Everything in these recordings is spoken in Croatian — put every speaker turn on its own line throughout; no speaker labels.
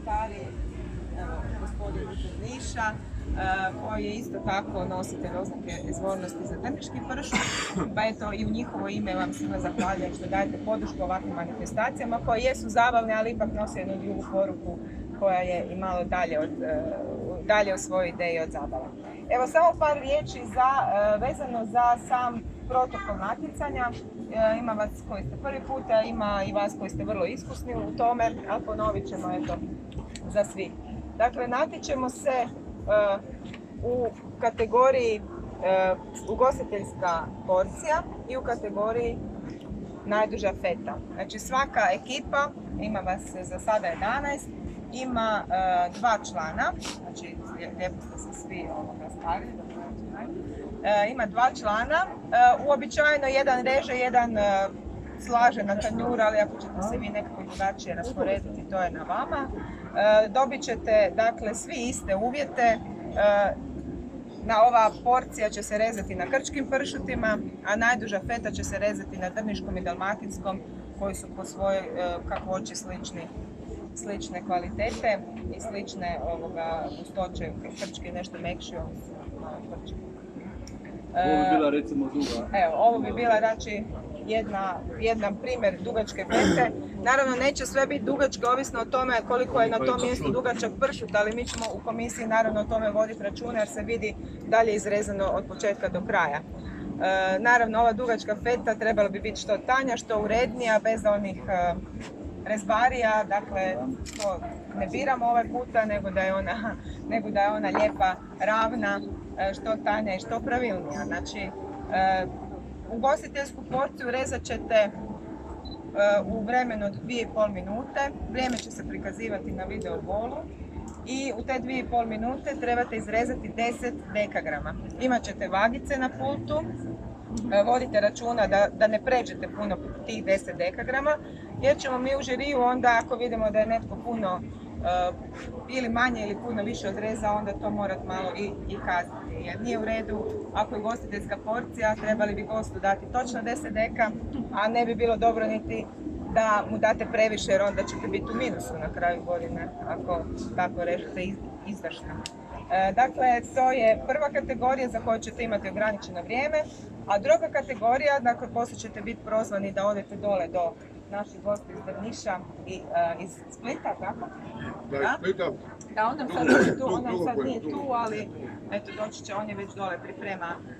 stari gospodin iz Niša, koji je isto tako nositelj oznake izvornosti za drniški pršut, pa eto i u njihovo ime vam svima zahvaljujem što dajete podršku ovakvim manifestacijama koje jesu zabavne, ali ipak nose jednu drugu poruku koja je i malo dalje od svoje ideje od zabava. Evo samo par riječi vezano za sam protokol natjecanja. Ima vas koji ste prvi puta, ima i vas koji ste vrlo iskusni u tome, a ponovit ćemo eto za svi. Dakle, natječemo se u kategoriji ugostiteljska porcija i u kategoriji najduža feta. Znači svaka ekipa, ima vas za sada 11, ima 2 člana, znači lijepo ste se svi stavili, ima 2 člana, uobičajeno jedan reže, jedan slaže na tanjur, ali ako ćete se vi nekako drugačije rasporediti, to je na vama. Dobit ćete dakle svi iste uvjete. Ova porcija će se rezati na krčkim pršutima, a najduža feta će se rezati na drniškom i dalmatinskom, koji su po svojoj kakvoći slične kvalitete i slične gustoće. Krčki je nešto mekši, ovo su malo krčki.
Ovo bi bila recimo duga.
Evo, ovo bi bila znači jedan primjer dugačke fete. Naravno neće sve biti dugačke, ovisno o tome koliko je na tom mjestu dugačak pršut, ali mi ćemo u komisiji naravno o tome voditi računa jer se vidi dalje izrezano od početka do kraja. Naravno ova dugačka feta trebala bi biti što tanja, što urednija, bez onih rezbarija, dakle to ne biramo ovaj puta, nego da je ona lijepa, ravna, što tanja i što pravilnija. Znači, ugostiteljsku porciju rezat ćete u vremenu od 2,5 minute. Vrijeme će se prikazivati na video bolu i u te 2,5 minute trebate izrezati 10 dekagrama. Imat ćete vagice na pultu, vodite računa da ne pređete puno tih 10 dekagrama, jer ćemo mi u žiriju onda, ako vidimo da je netko puno ili manje ili puno više odreza, onda to morati malo i kazniti. Jer nije u redu, ako je ugostiteljska porcija, trebali bi gostu dati točno 10 deka, a ne bi bilo dobro niti da mu date previše, jer onda ćete biti u minusu na kraju godine ako tako režete izdašno. Dakle, to je prva kategorija za koju ćete imati ograničeno vrijeme, a druga kategorija, dakle, poslije ćete biti prozvani da odete dole do naših gostiju iz Drniša i iz Splita, tako?
Da, Splita.
Da, on nam sad nije tu, ali eto, doći će, on je već dole,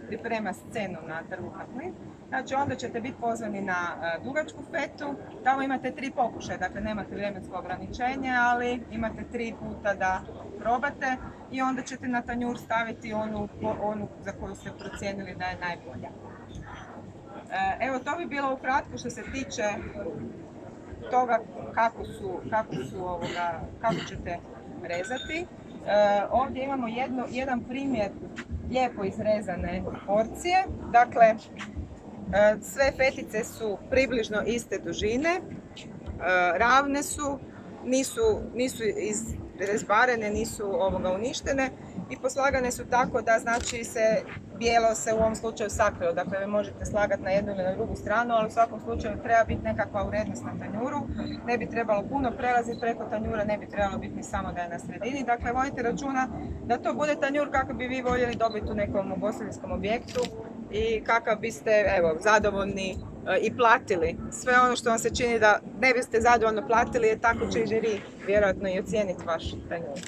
priprema scenu na Trgu na plin. Znači, onda ćete biti pozvani na dugačku fetu. Tamo imate 3 pokušaja, dakle nemate vremensko ograničenje, ali imate 3 puta da probate i onda ćete na tanjur staviti onu za koju ste procijenili da je najbolja. Evo, to bi bilo ukratko što se tiče toga kako ćete rezati. Ovdje imamo jedan primjer lijepo izrezane porcije. Dakle, sve fetice su približno iste dužine, ravne su, nisu izrezbarene, nisu uništene i poslagane su tako da znači bijelo se u ovom slučaju sakrilo. Dakle, vi možete slagati na jednu ili na drugu stranu, ali u svakom slučaju treba biti nekakva urednost na tanjuru. Ne bi trebalo puno prelaziti preko tanjura, ne bi trebalo biti ni samo da je na sredini. Dakle, vodite računa da to bude tanjur kako bi vi voljeli dobiti u nekom ugostiteljskom objektu i kakav biste zadovoljni i platili. Sve ono što vam se čini da ne biste zadovoljno platili, je tako će i žiri vjerojatno i ocijeniti vaš tanjur.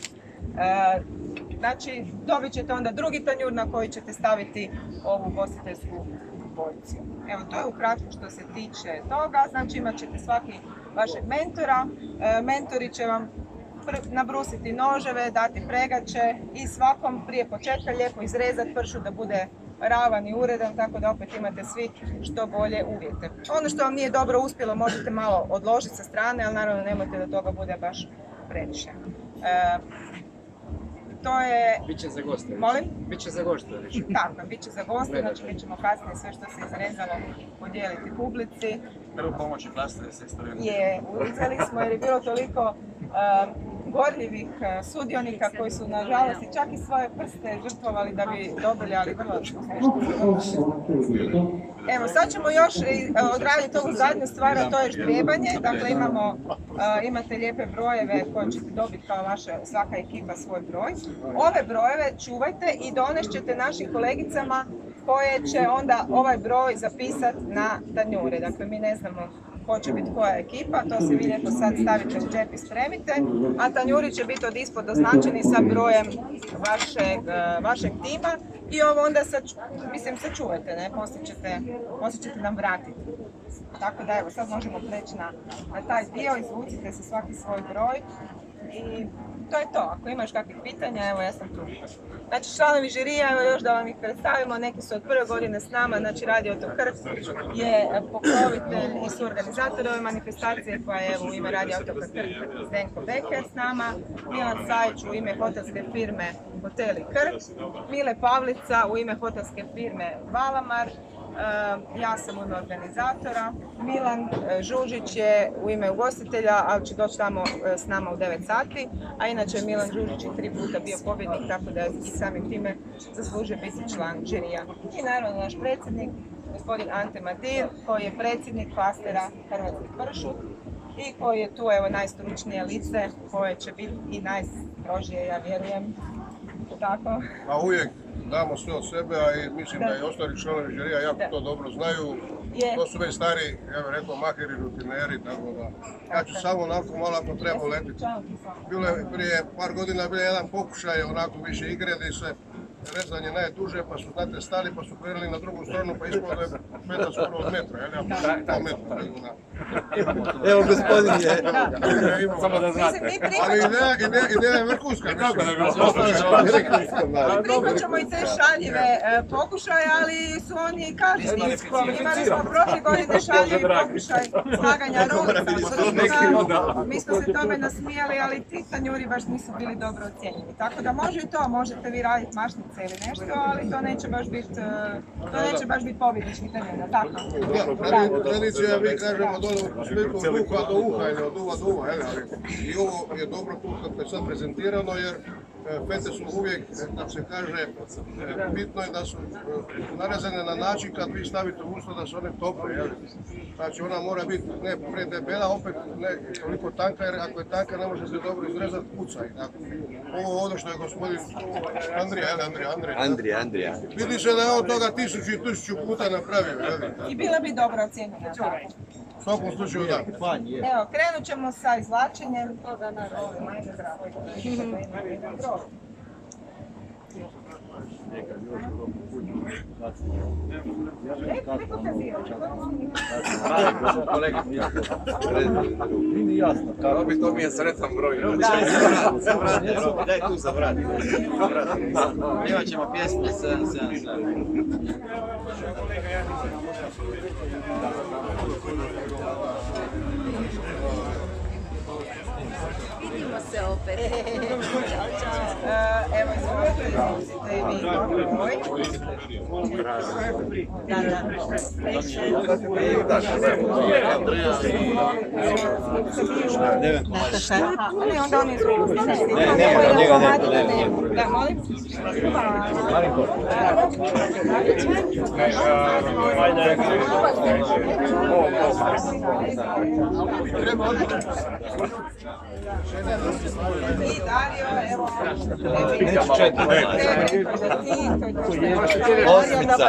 Znači, dobit ćete onda drugi tanjur na koji ćete staviti ovu ugostiteljsku porciju. Evo, to je ukratko što se tiče toga. Znači, imat ćete svaki vašeg mentora. Mentori će vam nabrusiti noževe, dati pregače i svakom prije početka lijepo izrezati pršut da bude ravan i uredan, tako da opet imate svi što bolje uvjete. Ono što vam nije dobro uspjelo možete malo odložiti sa strane, ali naravno nemojte da toga bude baš previše. To je...
Biće za goste.
Molim?
Biće za goste.
Tako, biće za goste, znači mi ćemo kasnije sve što se izrezalo podijeliti publici.
Prvo pomoći plastove se istorijom.
Uzeli smo jer je bilo toliko gorljivih sudionika koji su nažalost i čak i svoje prste žrtvovali da bi dobili, ali vrlo uspješno. Evo, sad ćemo još odraditi ovu zadnju stvar, a to je ždrijebanje. Dakle, imate lijepe brojeve koje ćete dobiti kao vaša, svaka ekipa svoj broj. Ove brojeve čuvajte i donešćete našim kolegicama koje će onda ovaj broj zapisati na tanjure. Dakle, mi ne znamo ko će biti koja ekipa, to se vi lijepo sad stavite u džep i spremite, a tanjuri će biti od ispod označeni sa brojem vašeg tima i ovo onda sačuvajte, ne? Poslije ćete nam vratiti. Tako da evo, sad možemo preći na taj dio, izvucite se svaki svoj broj i to je to. Ako imaš kakvih pitanja, evo ja sam tu. Znači, članovi žirija, evo još da vam ih predstavimo, neki su od prve godine s nama, znači Radio Otok Krk je pokrovitelj i suorganizator ove manifestacije koja je u ime Radio Otoka Krk Zdenko Beker s nama, Milan Sajić u ime hotelske firme Hoteli Krk, Mile Pavlica u ime hotelske firme Valamar, ja sam u ime organizatora, Milan Žužić je u ime ugostitelja, ali će doći tamo s nama u 9 sati, a inače Milan Žužić je 3 puta bio pobjednik, tako da i samim time zaslužuje biti član žirija. I naravno naš predsjednik, gospodin Ante Madir, koji je predsjednik klastera Hrvatski pršut i koji je tu evo najstručnije lice koje će biti i najstrožije, ja vjerujem. Tako.
A uvijek damo sve od sebe, a i mislim da i ostali članovi žirija jako to dobro znaju. To su već stari, ja bih rekao, maheri, rutineri, tako da ja ću samo onako malo ako treba letiti. Bilo je prije par godina bio jedan pokušaj onako više igre gdje se rezanje najduže, pa su znate stali, pa su krenuli na drugu stranu, pa ispod je metar skoro od metra, ja pol metra.
Evo gospodin je.
Samo da znate.
Ali ideja je vrhunska.
Prihvaćamo i te šaljive pokušaje, ali su oni kažnjeni. Imali smo prošle godine šaljivi pokušaj slaganja ruka. Mi smo se tome nasmijali, ali ti tanjuri baš nisu bili dobro ocijenjeni. Tako da može i to, možete vi raditi mašnice ili nešto, ali to neće baš biti pobjednički tanjur, tako?
Tradicija, mi kažemo dole u svijetu od uha do uha ili od uva do uva, i ovo je dobro tu kako je sad prezentirano jer fete su uvijek, kako se kaže, bitno je da su narezane na način kad vi stavite u usta da su one tople, znači ona mora biti ne predebela, opet ne toliko tanka jer ako je tanka ne može se dobro izrezati, puca i tako. Ovo ovdje što je gospodin Andrija. Vidi se da je on toga 1000 puta napravio,
I bila bi dobro ocjenjena, tako?
U svakom slučaju da.
Evo, krenut ćemo sa izvlačenjem.
To mi je sretan broj.
Daj tu za vrat. Imat ćemo pjesmu 777.
Vidimo se opet.
Evo, izvolite i vi broj. Ne, onda oni izvolite. Da, molim. I Dario, evo.
Osmica,